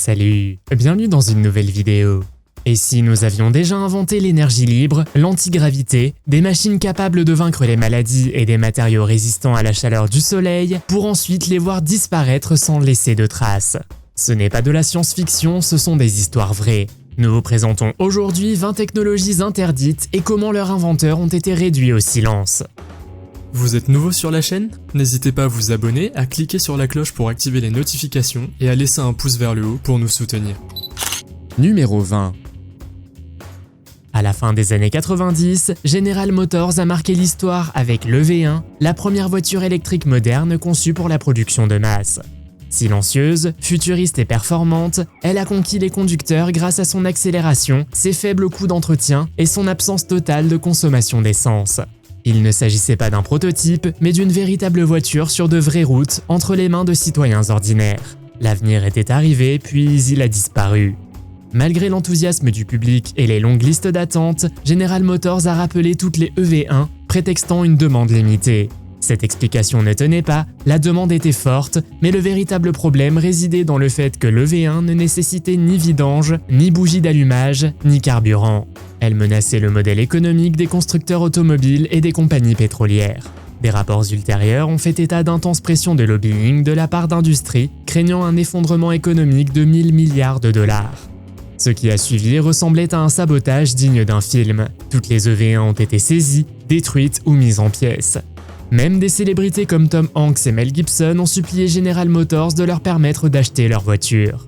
Salut, bienvenue dans une nouvelle vidéo. Et si nous avions déjà inventé l'énergie libre, l'antigravité, des machines capables de vaincre les maladies et des matériaux résistants à la chaleur du soleil, pour ensuite les voir disparaître sans laisser de traces? Ce n'est pas de la science-fiction, ce sont des histoires vraies. Nous vous présentons aujourd'hui 20 technologies interdites et comment leurs inventeurs ont été réduits au silence. Vous êtes nouveau sur la chaîne? N'hésitez pas à vous abonner, à cliquer sur la cloche pour activer les notifications et à laisser un pouce vers le haut pour nous soutenir. Numéro 20. À la fin des années 90, General Motors a marqué l'histoire avec l'EV1, la première voiture électrique moderne conçue pour la production de masse. Silencieuse, futuriste et performante, elle a conquis les conducteurs grâce à son accélération, ses faibles coûts d'entretien et son absence totale de consommation d'essence. Il ne s'agissait pas d'un prototype, mais d'une véritable voiture sur de vraies routes entre les mains de citoyens ordinaires. L'avenir était arrivé, puis il a disparu. Malgré l'enthousiasme du public et les longues listes d'attente, General Motors a rappelé toutes les EV1, prétextant une demande limitée. Cette explication ne tenait pas, la demande était forte, mais le véritable problème résidait dans le fait que l'EV1 ne nécessitait ni vidange, ni bougie d'allumage, ni carburant. Elle menaçait le modèle économique des constructeurs automobiles et des compagnies pétrolières. Des rapports ultérieurs ont fait état d'intenses pressions de lobbying de la part d'industries, craignant un effondrement économique de 1000 milliards de dollars. Ce qui a suivi ressemblait à un sabotage digne d'un film. Toutes les EV1 ont été saisies, détruites ou mises en pièces. Même des célébrités comme Tom Hanks et Mel Gibson ont supplié General Motors de leur permettre d'acheter leur voiture.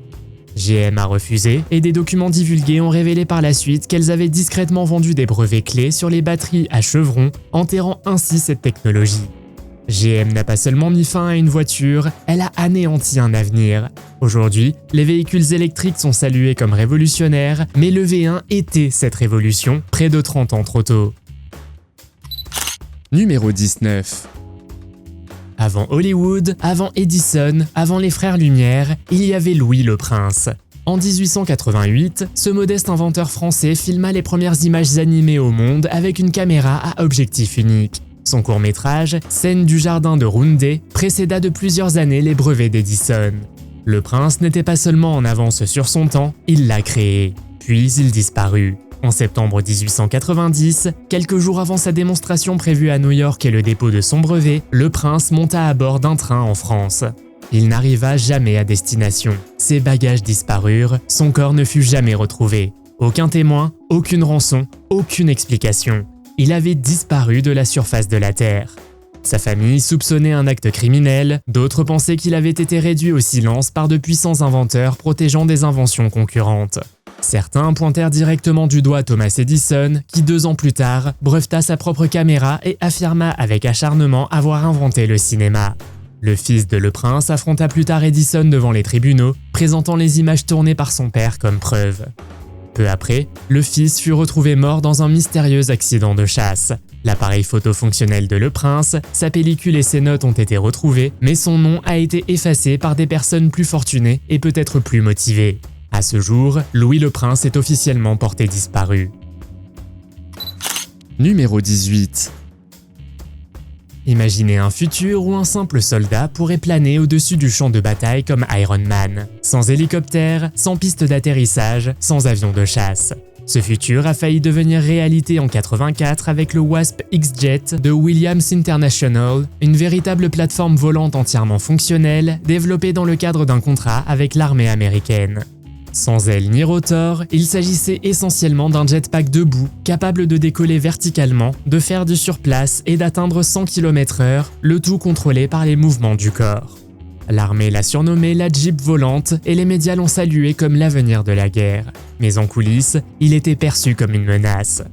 GM a refusé et des documents divulgués ont révélé par la suite qu'elles avaient discrètement vendu des brevets clés sur les batteries à chevrons, enterrant ainsi cette technologie. GM n'a pas seulement mis fin à une voiture, elle a anéanti un avenir. Aujourd'hui, les véhicules électriques sont salués comme révolutionnaires, mais le V1 était cette révolution près de 30 ans trop tôt. Numéro 19. Avant Hollywood, avant Edison, avant les frères Lumière, il y avait Louis le Prince. En 1888, ce modeste inventeur français filma les premières images animées au monde avec une caméra à objectif unique. Son court-métrage, Scène du jardin de Roundé, précéda de plusieurs années les brevets d'Edison. Le prince n'était pas seulement en avance sur son temps, il l'a créé. Puis il disparut. En septembre 1890, quelques jours avant sa démonstration prévue à New York et le dépôt de son brevet, le prince monta à bord d'un train en France. Il n'arriva jamais à destination. Ses bagages disparurent, son corps ne fut jamais retrouvé. Aucun témoin, aucune rançon, aucune explication. Il avait disparu de la surface de la Terre. Sa famille soupçonnait un acte criminel, d'autres pensaient qu'il avait été réduit au silence par de puissants inventeurs protégeant des inventions concurrentes. Certains pointèrent directement du doigt Thomas Edison, qui 2 ans plus tard, breveta sa propre caméra et affirma avec acharnement avoir inventé le cinéma. Le fils de Le Prince affronta plus tard Edison devant les tribunaux, présentant les images tournées par son père comme preuve. Peu après, le fils fut retrouvé mort dans un mystérieux accident de chasse. L'appareil photo fonctionnel de Le Prince, sa pellicule et ses notes ont été retrouvés, mais son nom a été effacé par des personnes plus fortunées et peut-être plus motivées. À ce jour, Louis le Prince est officiellement porté disparu. Numéro 18. Imaginez un futur où un simple soldat pourrait planer au-dessus du champ de bataille comme Iron Man, sans hélicoptère, sans piste d'atterrissage, sans avion de chasse. Ce futur a failli devenir réalité en 1984 avec le Wasp X-Jet de Williams International, une véritable plateforme volante entièrement fonctionnelle, développée dans le cadre d'un contrat avec l'armée américaine. Sans aile ni rotor, il s'agissait essentiellement d'un jetpack debout, capable de décoller verticalement, de faire du surplace et d'atteindre 100 km/h, le tout contrôlé par les mouvements du corps. L'armée l'a surnommé la Jeep volante et les médias l'ont salué comme l'avenir de la guerre. Mais en coulisses, il était perçu comme une menace.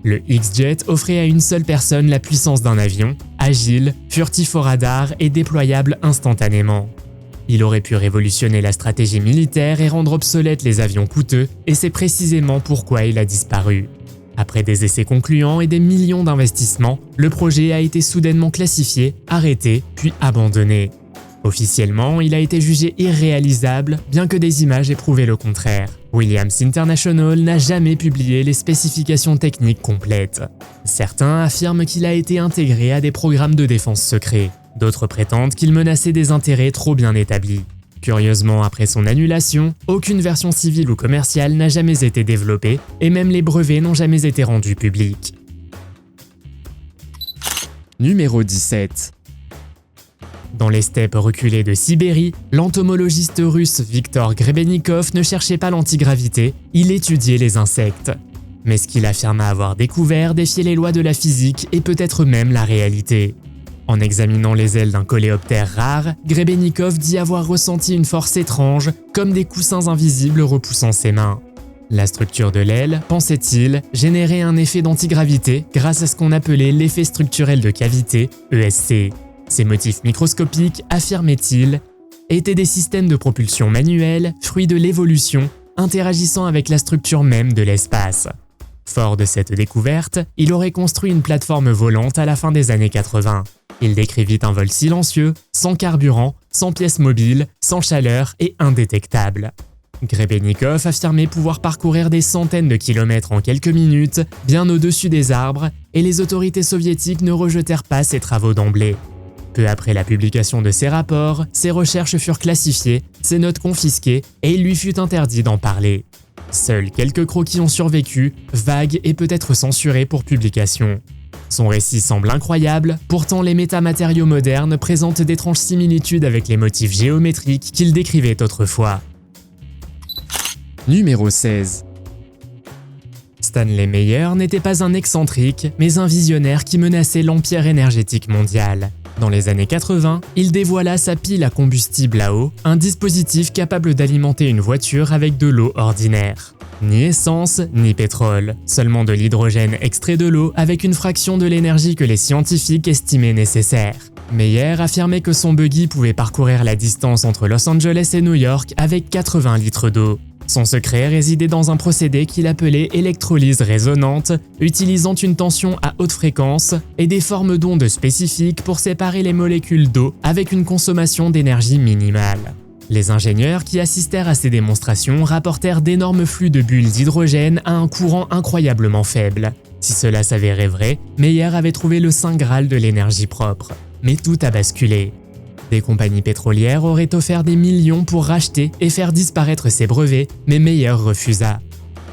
Le X-Jet offrait à une seule personne la puissance d'un avion, agile, furtif au radar et déployable instantanément. Il aurait pu révolutionner la stratégie militaire et rendre obsolètes les avions coûteux, et c'est précisément pourquoi il a disparu. Après des essais concluants et des millions d'investissements, le projet a été soudainement classifié, arrêté, puis abandonné. Officiellement, il a été jugé irréalisable, bien que des images aient prouvé le contraire. Williams International n'a jamais publié les spécifications techniques complètes. Certains affirment qu'il a été intégré à des programmes de défense secrets. D'autres prétendent qu'il menaçait des intérêts trop bien établis. Curieusement, après son annulation, aucune version civile ou commerciale n'a jamais été développée et même les brevets n'ont jamais été rendus publics. Numéro 17. Dans les steppes reculées de Sibérie, l'entomologiste russe Viktor Grebennikov ne cherchait pas l'antigravité, il étudiait les insectes. Mais ce qu'il affirma avoir découvert défiait les lois de la physique et peut-être même la réalité. En examinant les ailes d'un coléoptère rare, Grebennikov dit avoir ressenti une force étrange, comme des coussins invisibles repoussant ses mains. La structure de l'aile, pensait-il, générait un effet d'antigravité grâce à ce qu'on appelait l'effet structurel de cavité, ESC. Ces motifs microscopiques, affirmait-il, étaient des systèmes de propulsion manuels, fruits de l'évolution, interagissant avec la structure même de l'espace. Fort de cette découverte, il aurait construit une plateforme volante à la fin des années 80. Il décrivit un vol silencieux, sans carburant, sans pièces mobiles, sans chaleur et indétectable. Grebennikov affirmait pouvoir parcourir des centaines de kilomètres en quelques minutes, bien au-dessus des arbres, et les autorités soviétiques ne rejetèrent pas ses travaux d'emblée. Peu après la publication de ses rapports, ses recherches furent classifiées, ses notes confisquées et il lui fut interdit d'en parler. Seuls quelques croquis ont survécu, vagues et peut-être censurés pour publication. Son récit semble incroyable, pourtant les métamatériaux modernes présentent d'étranges similitudes avec les motifs géométriques qu'il décrivait autrefois. Numéro 16. Stanley Meyer n'était pas un excentrique, mais un visionnaire qui menaçait l'empire énergétique mondial. Dans les années 80, il dévoila sa pile à combustible à eau, un dispositif capable d'alimenter une voiture avec de l'eau ordinaire. Ni essence, ni pétrole, seulement de l'hydrogène extrait de l'eau avec une fraction de l'énergie que les scientifiques estimaient nécessaire. Meyer affirmait que son buggy pouvait parcourir la distance entre Los Angeles et New York avec 80 litres d'eau. Son secret résidait dans un procédé qu'il appelait électrolyse résonante, utilisant une tension à haute fréquence et des formes d'ondes spécifiques pour séparer les molécules d'eau avec une consommation d'énergie minimale. Les ingénieurs qui assistèrent à ces démonstrations rapportèrent d'énormes flux de bulles d'hydrogène à un courant incroyablement faible. Si cela s'avérait vrai, Meyer avait trouvé le saint graal de l'énergie propre. Mais tout a basculé. Des compagnies pétrolières auraient offert des millions pour racheter et faire disparaître ses brevets, mais Meyer refusa.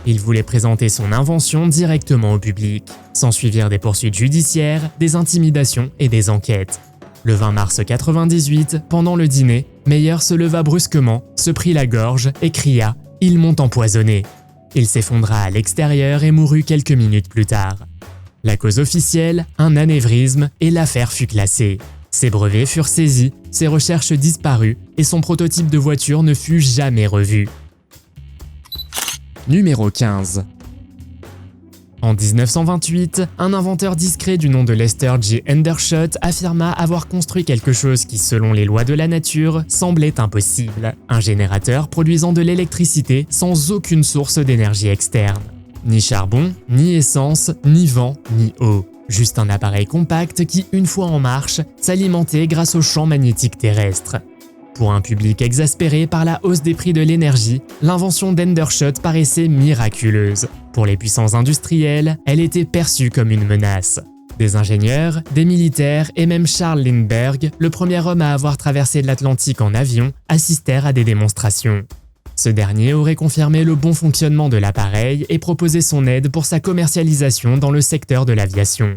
Il voulait présenter son invention directement au public. S'ensuivirent des poursuites judiciaires, des intimidations et des enquêtes. Le 20 mars 1998, pendant le dîner, Meyer se leva brusquement, se prit la gorge et cria « Ils m'ont empoisonné ». Il s'effondra à l'extérieur et mourut quelques minutes plus tard. La cause officielle, un anévrisme, et l'affaire fut classée. Ses brevets furent saisis, ses recherches disparues et son prototype de voiture ne fut jamais revu. Numéro 15. En 1928, un inventeur discret du nom de Lester J. Hendershot affirma avoir construit quelque chose qui, selon les lois de la nature, semblait impossible. Un générateur produisant de l'électricité sans aucune source d'énergie externe. Ni charbon, ni essence, ni vent, ni eau. Juste un appareil compact qui, une fois en marche, s'alimentait grâce au champ magnétique terrestre. Pour un public exaspéré par la hausse des prix de l'énergie, l'invention d'Hendershot paraissait miraculeuse. Pour les puissances industrielles, elle était perçue comme une menace. Des ingénieurs, des militaires et même Charles Lindbergh, le premier homme à avoir traversé l'Atlantique en avion, assistèrent à des démonstrations. Ce dernier aurait confirmé le bon fonctionnement de l'appareil et proposé son aide pour sa commercialisation dans le secteur de l'aviation.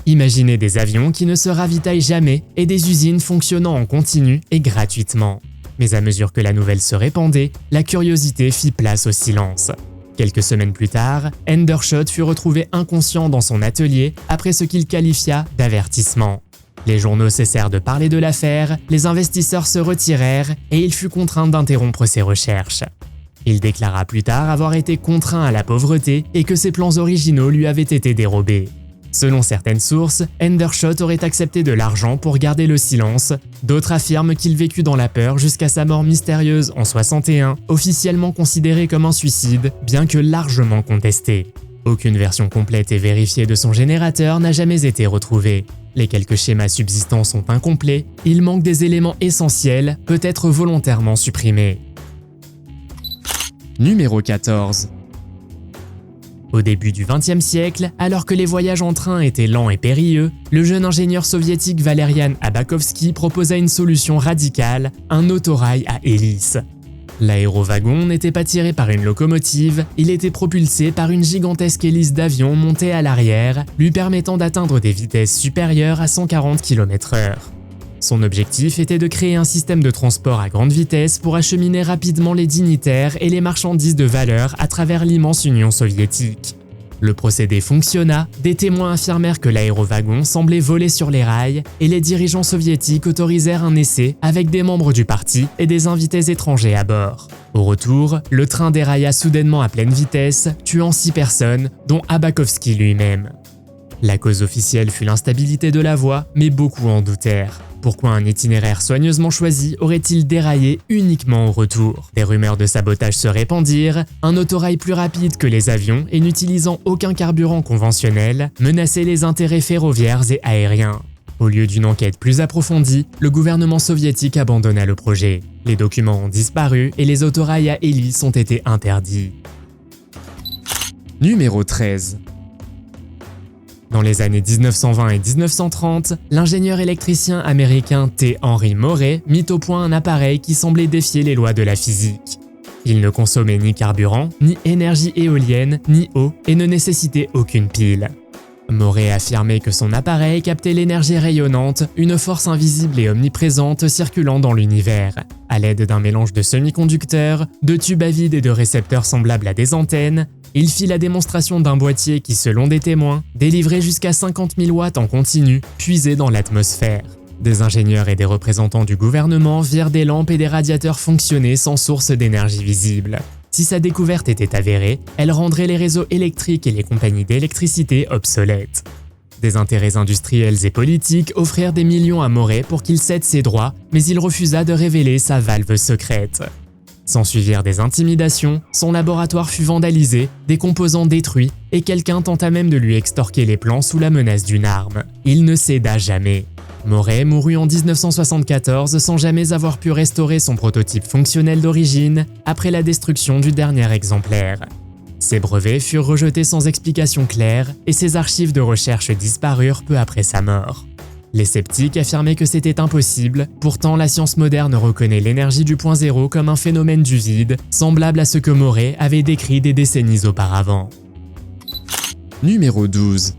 Imaginez des avions qui ne se ravitaillent jamais et des usines fonctionnant en continu et gratuitement. Mais à mesure que la nouvelle se répandait, la curiosité fit place au silence. Quelques semaines plus tard, Hendershot fut retrouvé inconscient dans son atelier après ce qu'il qualifia d'avertissement. Les journaux cessèrent de parler de l'affaire, les investisseurs se retirèrent et il fut contraint d'interrompre ses recherches. Il déclara plus tard avoir été contraint à la pauvreté et que ses plans originaux lui avaient été dérobés. Selon certaines sources, Hendershot aurait accepté de l'argent pour garder le silence, d'autres affirment qu'il vécut dans la peur jusqu'à sa mort mystérieuse en 61, officiellement considérée comme un suicide, bien que largement contesté. Aucune version complète et vérifiée de son générateur n'a jamais été retrouvée. Les quelques schémas subsistants sont incomplets, il manque des éléments essentiels, peut-être volontairement supprimés. Numéro 14. Au début du XXe siècle, alors que les voyages en train étaient lents et périlleux, le jeune ingénieur soviétique Valerian Abakovsky proposa une solution radicale, un autorail à hélice. L'aérowagon n'était pas tiré par une locomotive, il était propulsé par une gigantesque hélice d'avion montée à l'arrière, lui permettant d'atteindre des vitesses supérieures à 140 km/h. Son objectif était de créer un système de transport à grande vitesse pour acheminer rapidement les dignitaires et les marchandises de valeur à travers l'immense Union soviétique. Le procédé fonctionna, des témoins affirmèrent que l'aérowagon semblait voler sur les rails et les dirigeants soviétiques autorisèrent un essai avec des membres du parti et des invités étrangers à bord. Au retour, le train dérailla soudainement à pleine vitesse, tuant 6 personnes, dont Abakovsky lui-même. La cause officielle fut l'instabilité de la voie, mais beaucoup en doutèrent. Pourquoi un itinéraire soigneusement choisi aurait-il déraillé uniquement au retour? Des rumeurs de sabotage se répandirent, un autorail plus rapide que les avions et n'utilisant aucun carburant conventionnel menaçait les intérêts ferroviaires et aériens. Au lieu d'une enquête plus approfondie, le gouvernement soviétique abandonna le projet. Les documents ont disparu et les autorails à hélice ont été interdits. Numéro 13. Dans les années 1920 et 1930, l'ingénieur électricien américain T. Henry Moray mit au point un appareil qui semblait défier les lois de la physique. Il ne consommait ni carburant, ni énergie éolienne, ni eau et ne nécessitait aucune pile. Moray affirmait que son appareil captait l'énergie rayonnante, une force invisible et omniprésente circulant dans l'univers. À l'aide d'un mélange de semi-conducteurs, de tubes à vide et de récepteurs semblables à des antennes, il fit la démonstration d'un boîtier qui, selon des témoins, délivrait jusqu'à 50 000 watts en continu, puisés dans l'atmosphère. Des ingénieurs et des représentants du gouvernement virent des lampes et des radiateurs fonctionner sans source d'énergie visible. Si sa découverte était avérée, elle rendrait les réseaux électriques et les compagnies d'électricité obsolètes. Des intérêts industriels et politiques offrirent des millions à Moray pour qu'il cède ses droits, mais il refusa de révéler sa valve secrète. S'ensuivirent des intimidations, son laboratoire fut vandalisé, des composants détruits, et quelqu'un tenta même de lui extorquer les plans sous la menace d'une arme. Il ne céda jamais. Moray mourut en 1974 sans jamais avoir pu restaurer son prototype fonctionnel d'origine après la destruction du dernier exemplaire. Ses brevets furent rejetés sans explication claire et ses archives de recherche disparurent peu après sa mort. Les sceptiques affirmaient que c'était impossible, pourtant la science moderne reconnaît l'énergie du point zéro comme un phénomène du vide, semblable à ce que Moray avait décrit des décennies auparavant. Numéro 12.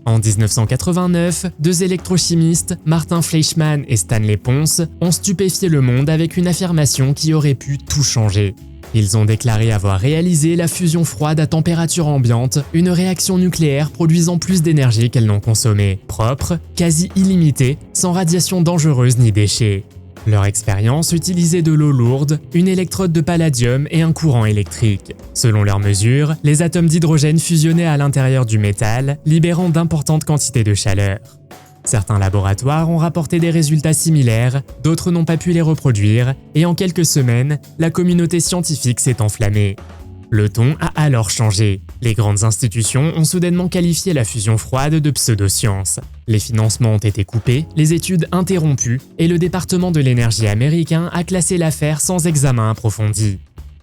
En 1989, 2 électrochimistes, Martin Fleischmann et Stanley Pons, ont stupéfié le monde avec une affirmation qui aurait pu tout changer. Ils ont déclaré avoir réalisé la fusion froide à température ambiante, une réaction nucléaire produisant plus d'énergie qu'elle n'en consommait, propre, quasi illimitée, sans radiation dangereuse ni déchets. Leur expérience utilisait de l'eau lourde, une électrode de palladium et un courant électrique. Selon leurs mesures, les atomes d'hydrogène fusionnaient à l'intérieur du métal, libérant d'importantes quantités de chaleur. Certains laboratoires ont rapporté des résultats similaires, d'autres n'ont pas pu les reproduire, et en quelques semaines, la communauté scientifique s'est enflammée. Le ton a alors changé. Les grandes institutions ont soudainement qualifié la fusion froide de pseudoscience. Les financements ont été coupés, les études interrompues, et le département de l'énergie américain a classé l'affaire sans examen approfondi.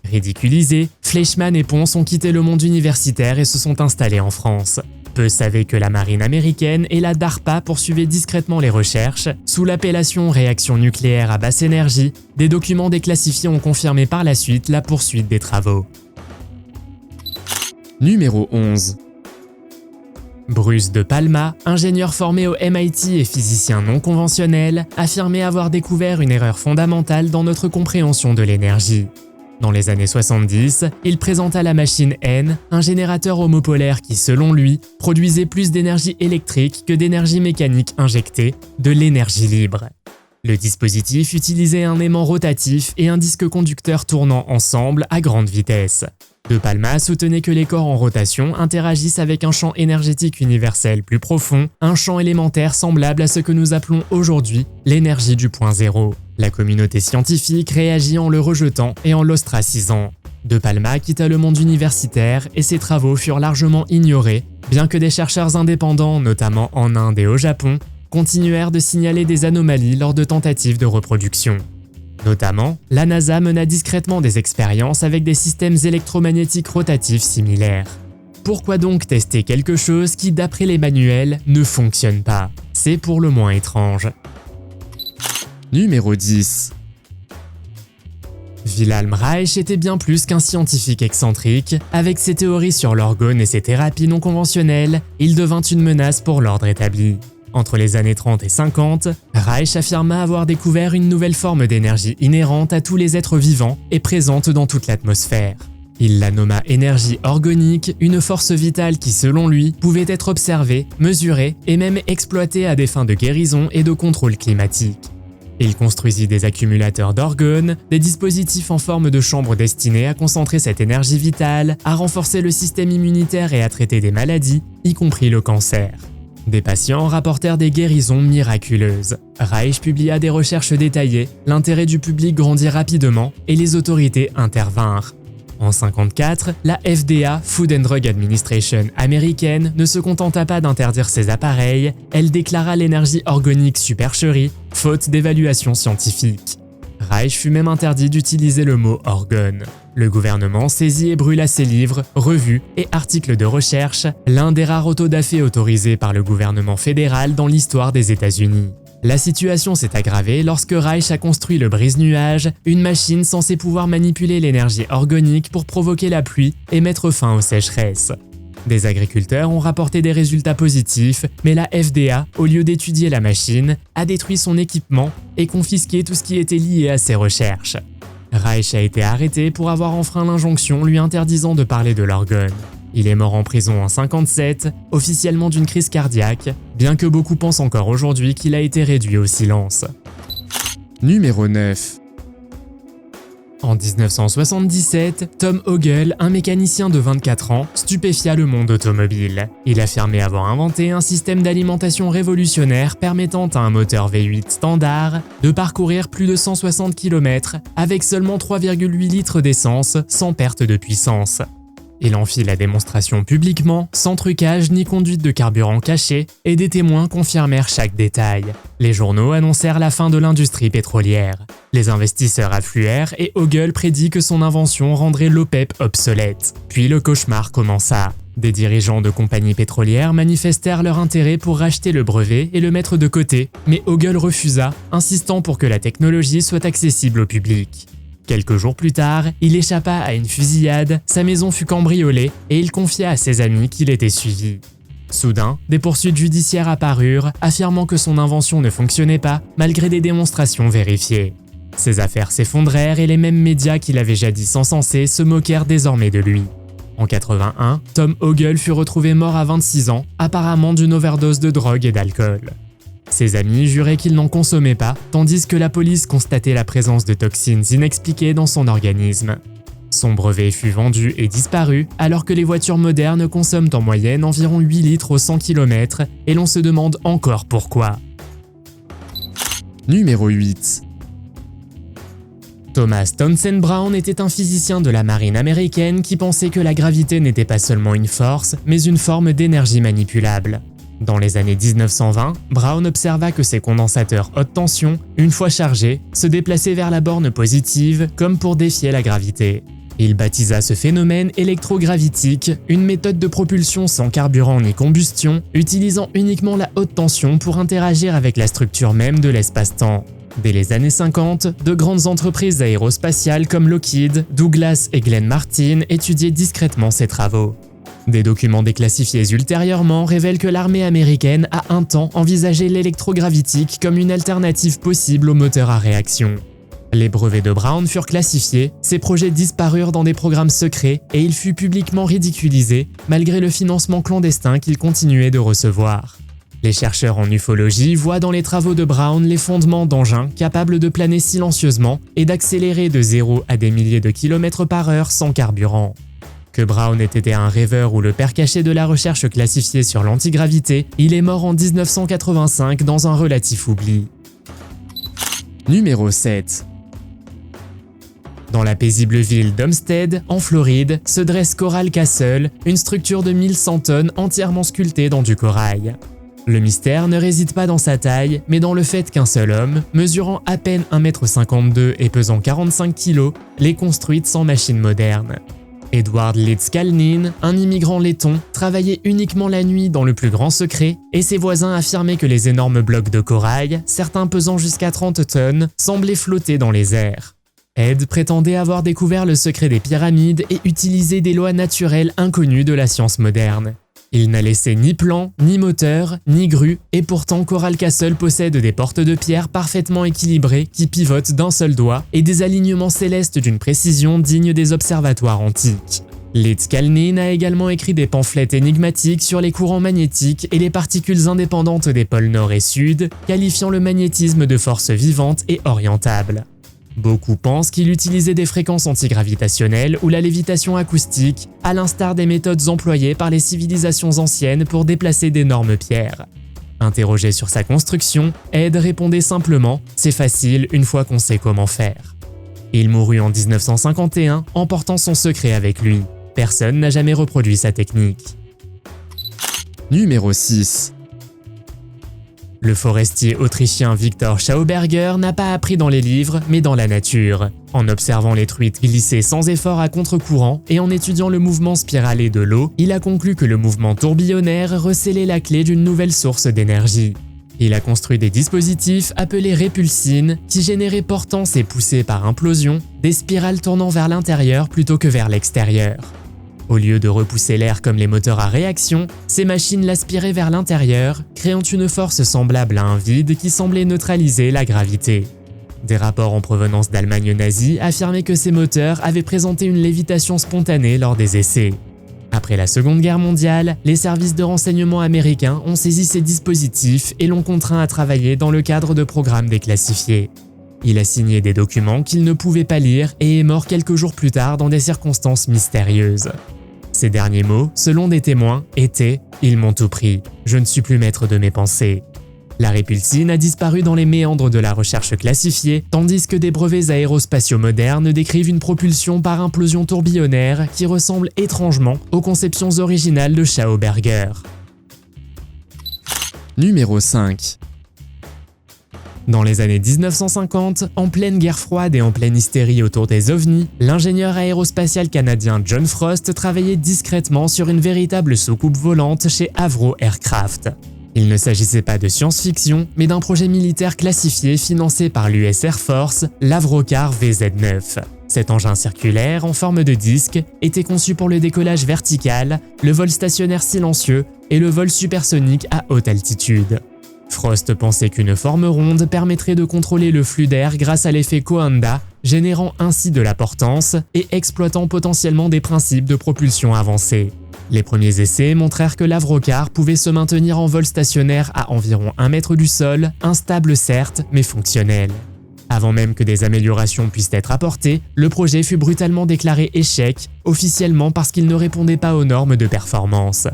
Ridiculisés, Fleischmann et Pons ont quitté le monde universitaire et se sont installés en France. Peu savaient que la marine américaine et la DARPA poursuivaient discrètement les recherches. Sous l'appellation réaction nucléaire à basse énergie, des documents déclassifiés ont confirmé par la suite la poursuite des travaux. Numéro 11. Bruce de Palma, ingénieur formé au MIT et physicien non conventionnel, affirmait avoir découvert une erreur fondamentale dans notre compréhension de l'énergie. Dans les années 70, il présenta la machine N, un générateur homopolaire qui, selon lui, produisait plus d'énergie électrique que d'énergie mécanique injectée, de l'énergie libre. Le dispositif utilisait un aimant rotatif et un disque conducteur tournant ensemble à grande vitesse. De Palma soutenait que les corps en rotation interagissent avec un champ énergétique universel plus profond, un champ élémentaire semblable à ce que nous appelons aujourd'hui l'énergie du point zéro. La communauté scientifique réagit en le rejetant et en l'ostracisant. De Palma quitta le monde universitaire et ses travaux furent largement ignorés, bien que des chercheurs indépendants, notamment en Inde et au Japon, continuèrent de signaler des anomalies lors de tentatives de reproduction. Notamment, la NASA mena discrètement des expériences avec des systèmes électromagnétiques rotatifs similaires. Pourquoi donc tester quelque chose qui, d'après les manuels, ne fonctionne pas? C'est pour le moins étrange. Numéro 10. Wilhelm Reich était bien plus qu'un scientifique excentrique. Avec ses théories sur l'orgone et ses thérapies non conventionnelles, il devint une menace pour l'ordre établi. Entre les années 30 et 50, Reich affirma avoir découvert une nouvelle forme d'énergie inhérente à tous les êtres vivants et présente dans toute l'atmosphère. Il la nomma énergie organique, une force vitale qui, selon lui, pouvait être observée, mesurée et même exploitée à des fins de guérison et de contrôle climatique. Il construisit des accumulateurs d'orgones, des dispositifs en forme de chambre destinés à concentrer cette énergie vitale, à renforcer le système immunitaire et à traiter des maladies, y compris le cancer. Des patients rapportèrent des guérisons miraculeuses. Reich publia des recherches détaillées, l'intérêt du public grandit rapidement et les autorités intervinrent. En 1954, la FDA, Food and Drug Administration américaine, ne se contenta pas d'interdire ces appareils, elle déclara l'énergie organique supercherie, faute d'évaluation scientifique. Reich fut même interdit d'utiliser le mot orgone. Le gouvernement saisit et brûla ses livres, revues et articles de recherche, l'un des rares autodafés autorisés par le gouvernement fédéral dans l'histoire des États-Unis. La situation s'est aggravée lorsque Reich a construit le brise-nuages, une machine censée pouvoir manipuler l'énergie organique pour provoquer la pluie et mettre fin aux sécheresses. Des agriculteurs ont rapporté des résultats positifs, mais la FDA, au lieu d'étudier la machine, a détruit son équipement et confisqué tout ce qui était lié à ses recherches. Reich a été arrêté pour avoir enfreint l'injonction lui interdisant de parler de l'orgone. Il est mort en prison en 1957, officiellement d'une crise cardiaque, bien que beaucoup pensent encore aujourd'hui qu'il a été réduit au silence. Numéro 9. En 1977, Tom Hogel, un mécanicien de 24 ans, stupéfia le monde automobile. Il affirmait avoir inventé un système d'alimentation révolutionnaire permettant à un moteur V8 standard de parcourir plus de 160 km avec seulement 3,8 litres d'essence sans perte de puissance. Il en fit la démonstration publiquement, sans trucage ni conduite de carburant caché, et des témoins confirmèrent chaque détail. Les journaux annoncèrent la fin de l'industrie pétrolière. Les investisseurs affluèrent et Hogel prédit que son invention rendrait l'OPEP obsolète. Puis le cauchemar commença. Des dirigeants de compagnies pétrolières manifestèrent leur intérêt pour racheter le brevet et le mettre de côté, mais Hogel refusa, insistant pour que la technologie soit accessible au public. Quelques jours plus tard, il échappa à une fusillade, sa maison fut cambriolée et il confia à ses amis qu'il était suivi. Soudain, des poursuites judiciaires apparurent, affirmant que son invention ne fonctionnait pas malgré des démonstrations vérifiées. Ses affaires s'effondrèrent et les mêmes médias qui l'avaient jadis encensé se moquèrent désormais de lui. En 1981, Tom Hogel fut retrouvé mort à 26 ans, apparemment d'une overdose de drogue et d'alcool. Ses amis juraient qu'il n'en consommait pas, tandis que la police constatait la présence de toxines inexpliquées dans son organisme. Son brevet fut vendu et disparu, alors que les voitures modernes consomment en moyenne environ 8 litres au 100 km, et l'on se demande encore pourquoi. Numéro 8. Thomas Townsend Brown était un physicien de la marine américaine qui pensait que la gravité n'était pas seulement une force, mais une forme d'énergie manipulable. Dans les années 1920, Brown observa que ces condensateurs haute tension, une fois chargés, se déplaçaient vers la borne positive comme pour défier la gravité. Il baptisa ce phénomène électrogravitique, une méthode de propulsion sans carburant ni combustion, utilisant uniquement la haute tension pour interagir avec la structure même de l'espace-temps. Dès les années 50, de grandes entreprises aérospatiales comme Lockheed, Douglas et Glenn Martin étudiaient discrètement ces travaux. Des documents déclassifiés ultérieurement révèlent que l'armée américaine a un temps envisagé l'électrogravitique comme une alternative possible au moteur à réaction. Les brevets de Brown furent classifiés, ses projets disparurent dans des programmes secrets et il fut publiquement ridiculisé malgré le financement clandestin qu'il continuait de recevoir. Les chercheurs en ufologie voient dans les travaux de Brown les fondements d'engins capables de planer silencieusement et d'accélérer de 0 à des milliers de kilomètres par heure sans carburant. Que Brown ait été un rêveur ou le père caché de la recherche classifiée sur l'antigravité, il est mort en 1985 dans un relatif oubli. Numéro 7. Dans la paisible ville d'Homestead, en Floride, se dresse Coral Castle, une structure de 1100 tonnes entièrement sculptée dans du corail. Le mystère ne réside pas dans sa taille, mais dans le fait qu'un seul homme, mesurant à peine 1,52 m et pesant 45 kg, l'ait construite sans machine moderne. Edward Leeds-Kalnin, un immigrant letton, travaillait uniquement la nuit dans le plus grand secret, et ses voisins affirmaient que les énormes blocs de corail, certains pesant jusqu'à 30 tonnes, semblaient flotter dans les airs. Ed prétendait avoir découvert le secret des pyramides et utilisé des lois naturelles inconnues de la science moderne. Il n'a laissé ni plan, ni moteur, ni grue, et pourtant Coral Castle possède des portes de pierre parfaitement équilibrées qui pivotent d'un seul doigt et des alignements célestes d'une précision digne des observatoires antiques. Leeds-Kalnin a également écrit des pamphlets énigmatiques sur les courants magnétiques et les particules indépendantes des pôles nord et sud, qualifiant le magnétisme de force vivante et orientable. Beaucoup pensent qu'il utilisait des fréquences antigravitationnelles ou la lévitation acoustique, à l'instar des méthodes employées par les civilisations anciennes pour déplacer d'énormes pierres. Interrogé sur sa construction, Ed répondait simplement « C'est facile une fois qu'on sait comment faire ». Il mourut en 1951, emportant son secret avec lui. Personne n'a jamais reproduit sa technique. Numéro 6. Le forestier autrichien Victor Schauberger n'a pas appris dans les livres, mais dans la nature. En observant les truites glisser sans effort à contre-courant et en étudiant le mouvement spiralé de l'eau, il a conclu que le mouvement tourbillonnaire recelait la clé d'une nouvelle source d'énergie. Il a construit des dispositifs appelés répulsines qui généraient portance et poussés par implosion des spirales tournant vers l'intérieur plutôt que vers l'extérieur. Au lieu de repousser l'air comme les moteurs à réaction, ces machines l'aspiraient vers l'intérieur, créant une force semblable à un vide qui semblait neutraliser la gravité. Des rapports en provenance d'Allemagne nazie affirmaient que ces moteurs avaient présenté une lévitation spontanée lors des essais. Après la Seconde Guerre mondiale, les services de renseignement américains ont saisi ces dispositifs et l'ont contraint à travailler dans le cadre de programmes déclassifiés. Il a signé des documents qu'il ne pouvait pas lire et est mort quelques jours plus tard dans des circonstances mystérieuses. Ses derniers mots, selon des témoins, étaient « Ils m'ont tout pris, je ne suis plus maître de mes pensées ». La répulsine a disparu dans les méandres de la recherche classifiée, tandis que des brevets aérospatiaux modernes décrivent une propulsion par implosion tourbillonnaire qui ressemble étrangement aux conceptions originales de Schauberger. Numéro 5. Dans les années 1950, en pleine guerre froide et en pleine hystérie autour des ovnis, l'ingénieur aérospatial canadien John Frost travaillait discrètement sur une véritable soucoupe volante chez Avro Aircraft. Il ne s'agissait pas de science-fiction, mais d'un projet militaire classifié financé par l'US Air Force, l'Avrocar VZ9. Cet engin circulaire, en forme de disque, était conçu pour le décollage vertical, le vol stationnaire silencieux et le vol supersonique à haute altitude. Frost pensait qu'une forme ronde permettrait de contrôler le flux d'air grâce à l'effet Coanda, générant ainsi de la portance et exploitant potentiellement des principes de propulsion avancés. Les premiers essais montrèrent que l'Avrocar pouvait se maintenir en vol stationnaire à environ 1 mètre du sol, instable certes, mais fonctionnel. Avant même que des améliorations puissent être apportées, le projet fut brutalement déclaré échec, officiellement parce qu'il ne répondait pas aux normes de performance.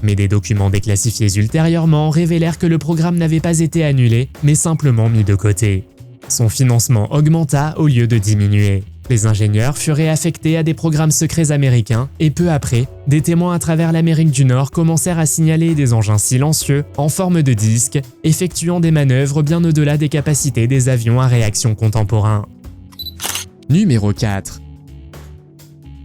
Mais des documents déclassifiés ultérieurement révélèrent que le programme n'avait pas été annulé, mais simplement mis de côté. Son financement augmenta au lieu de diminuer. Les ingénieurs furent réaffectés à des programmes secrets américains et peu après, des témoins à travers l'Amérique du Nord commencèrent à signaler des engins silencieux en forme de disque, effectuant des manœuvres bien au-delà des capacités des avions à réaction contemporains. Numéro 4.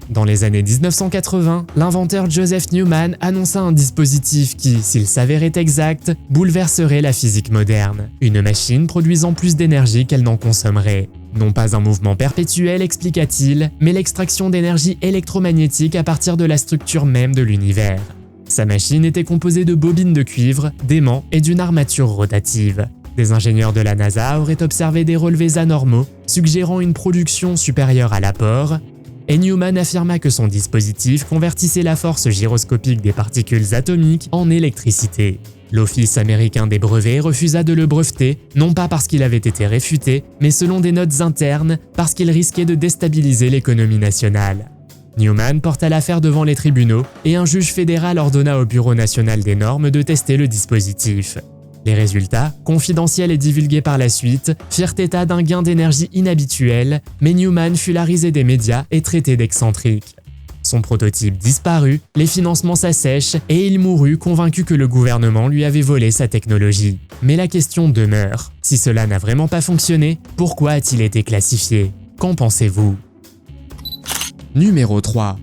Dans les années 1980, l'inventeur Joseph Newman annonça un dispositif qui, s'il s'avérait exact, bouleverserait la physique moderne. Une machine produisant plus d'énergie qu'elle n'en consommerait. Non pas un mouvement perpétuel, expliqua-t-il, mais l'extraction d'énergie électromagnétique à partir de la structure même de l'univers. Sa machine était composée de bobines de cuivre, d'aimants et d'une armature rotative. Des ingénieurs de la NASA auraient observé des relevés anormaux, suggérant une production supérieure à l'apport, et Newman affirma que son dispositif convertissait la force gyroscopique des particules atomiques en électricité. L'Office américain des brevets refusa de le breveter, non pas parce qu'il avait été réfuté, mais selon des notes internes, parce qu'il risquait de déstabiliser l'économie nationale. Newman porta l'affaire devant les tribunaux et un juge fédéral ordonna au Bureau national des normes de tester le dispositif. Les résultats, confidentiels et divulgués par la suite, firent état d'un gain d'énergie inhabituel, mais Newman fut la risée des médias et traité d'excentrique. Son prototype disparut, les financements s'assèchent et il mourut convaincu que le gouvernement lui avait volé sa technologie. Mais la question demeure, si cela n'a vraiment pas fonctionné, pourquoi a-t-il été classifié? Qu'en pensez-vous? Numéro 3.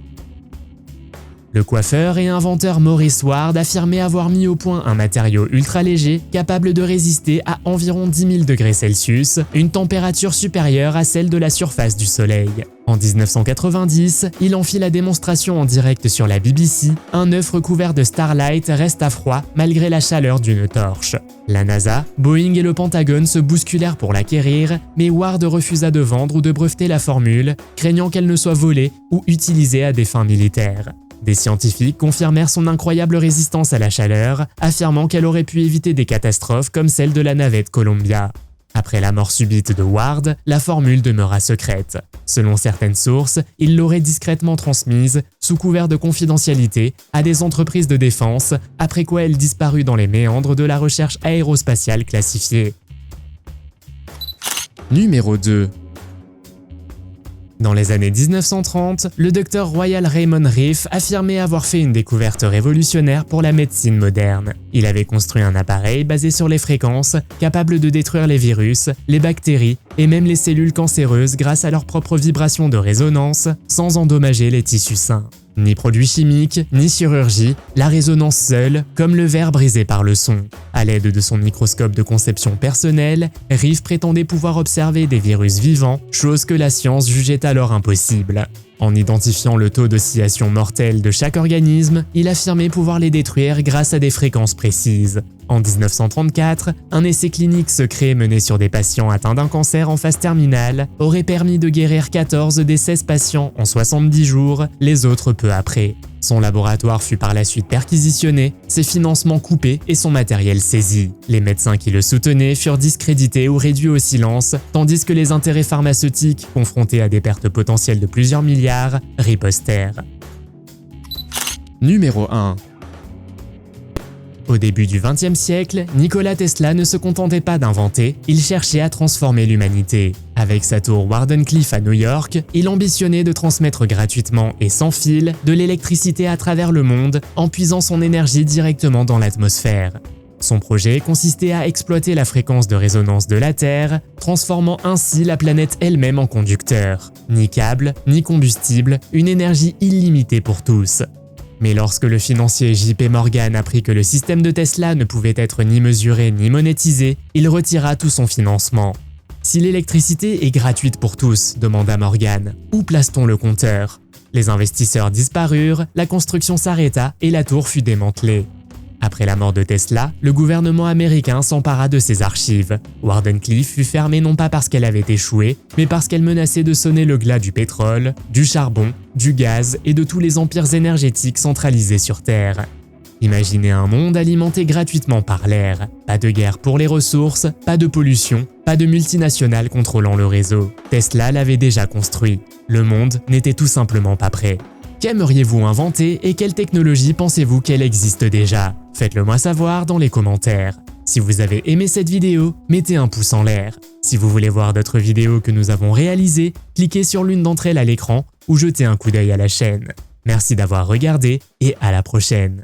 Le coiffeur et inventeur Maurice Ward affirmait avoir mis au point un matériau ultra léger capable de résister à environ 10 000 degrés Celsius, une température supérieure à celle de la surface du Soleil. En 1990, il en fit la démonstration en direct sur la BBC, un œuf recouvert de Starlight reste à froid malgré la chaleur d'une torche. La NASA, Boeing et le Pentagone se bousculèrent pour l'acquérir, mais Ward refusa de vendre ou de breveter la formule, craignant qu'elle ne soit volée ou utilisée à des fins militaires. Des scientifiques confirmèrent son incroyable résistance à la chaleur, affirmant qu'elle aurait pu éviter des catastrophes comme celle de la navette Columbia. Après la mort subite de Ward, la formule demeura secrète. Selon certaines sources, il l'aurait discrètement transmise, sous couvert de confidentialité, à des entreprises de défense, après quoi elle disparut dans les méandres de la recherche aérospatiale classifiée. Numéro 2. Dans les années 1930, le docteur Royal Raymond Rife affirmait avoir fait une découverte révolutionnaire pour la médecine moderne. Il avait construit un appareil basé sur les fréquences, capable de détruire les virus, les bactéries et même les cellules cancéreuses grâce à leurs propres vibrations de résonance, sans endommager les tissus sains. Ni produits chimiques, ni chirurgie, la résonance seule, comme le verre brisé par le son. À l'aide de son microscope de conception personnelle, Rife prétendait pouvoir observer des virus vivants, chose que la science jugeait alors impossible. En identifiant le taux d'oscillation mortelle de chaque organisme, il affirmait pouvoir les détruire grâce à des fréquences précises. En 1934, un essai clinique secret mené sur des patients atteints d'un cancer en phase terminale aurait permis de guérir 14 des 16 patients en 70 jours, les autres peu après. Son laboratoire fut par la suite perquisitionné, ses financements coupés et son matériel saisi. Les médecins qui le soutenaient furent discrédités ou réduits au silence, tandis que les intérêts pharmaceutiques, confrontés à des pertes potentielles de plusieurs milliards, ripostèrent. Numéro 1. Au début du XXe siècle, Nikola Tesla ne se contentait pas d'inventer, il cherchait à transformer l'humanité. Avec sa tour Wardenclyffe à New York, il ambitionnait de transmettre gratuitement et sans fil de l'électricité à travers le monde en puisant son énergie directement dans l'atmosphère. Son projet consistait à exploiter la fréquence de résonance de la Terre, transformant ainsi la planète elle-même en conducteur. Ni câble, ni combustible, une énergie illimitée pour tous. Mais lorsque le financier JP Morgan apprit que le système de Tesla ne pouvait être ni mesuré ni monétisé, il retira tout son financement. Si l'électricité est gratuite pour tous, demanda Morgan, où place-t-on le compteur? Les investisseurs disparurent, la construction s'arrêta et la tour fut démantelée. Après la mort de Tesla, le gouvernement américain s'empara de ses archives. Wardenclyffe fut fermée non pas parce qu'elle avait échoué, mais parce qu'elle menaçait de sonner le glas du pétrole, du charbon, du gaz et de tous les empires énergétiques centralisés sur Terre. Imaginez un monde alimenté gratuitement par l'air. Pas de guerre pour les ressources, pas de pollution, pas de multinationales contrôlant le réseau. Tesla l'avait déjà construit. Le monde n'était tout simplement pas prêt. Qu'aimeriez-vous inventer et quelle technologie pensez-vous qu'elle existe déjà? Faites-le moi savoir dans les commentaires. Si vous avez aimé cette vidéo, mettez un pouce en l'air. Si vous voulez voir d'autres vidéos que nous avons réalisées, cliquez sur l'une d'entre elles à l'écran ou jetez un coup d'œil à la chaîne. Merci d'avoir regardé et à la prochaine.